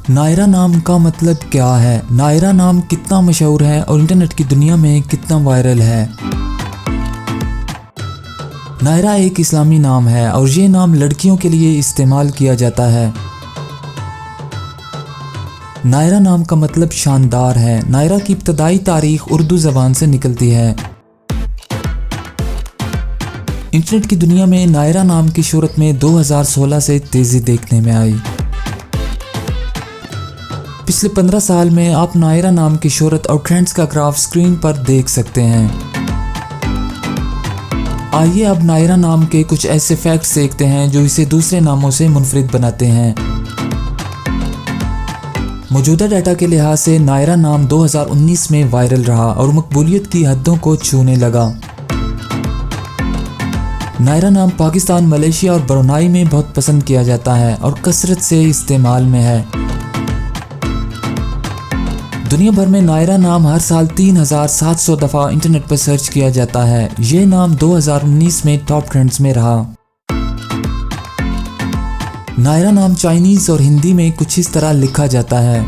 नायरा नाम का मतलब क्या है? नायरा नाम कितना मशहूर है और इंटरनेट की दुनिया में कितना वायरल है? नायरा एक इस्लामी नाम है और ये नाम लड़कियों के लिए इस्तेमाल किया जाता है। नायरा नाम का मतलब शानदार है। नायरा की इब्तदाई तारीख उर्दू ज़बान से निकलती है। इंटरनेट की दुनिया में नायरा नाम की शोहरत में 2016 से तेज़ी देखने में आई। पिछले 15 साल में आप नायरा नाम की शोहरत और ट्रेंड्स का ग्राफ स्क्रीन पर देख सकते हैं। आइए अब नायरा नाम के कुछ ऐसे फैक्ट्स देखते हैं जो इसे दूसरे नामों से मुनफरिद बनाते हैं। मौजूदा डाटा के लिहाज से नायरा नाम 2019 में वायरल रहा और मकबूलियत की हदों को छूने लगा। नायरा नाम पाकिस्तान, मलेशिया और ब्रुनाई में बहुत पसंद किया जाता है और कसरत से इस्तेमाल में है। दुनिया भर में नायरा नाम हर साल 3700 दफ़ा इंटरनेट पर सर्च किया जाता है। ये नाम 2019 में टॉप ट्रेंड्स में रहा। नायरा नाम चाइनीज़ और हिंदी में कुछ इस तरह लिखा जाता है।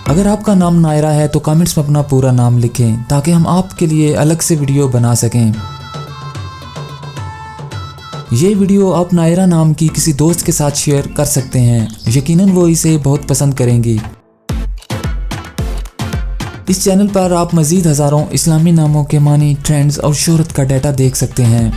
अगर आपका नाम नायरा है तो कमेंट्स में अपना पूरा नाम लिखें ताकि हम आपके लिए अलग से वीडियो बना सकें। ये वीडियो आप नायरा नाम की किसी दोस्त के साथ शेयर कर सकते हैं, यकीनन वो इसे बहुत पसंद करेंगी। इस चैनल पर आप मज़ीद हज़ारों इस्लामी नामों के मानी, ट्रेंड्स और शोहरत का डाटा देख सकते हैं।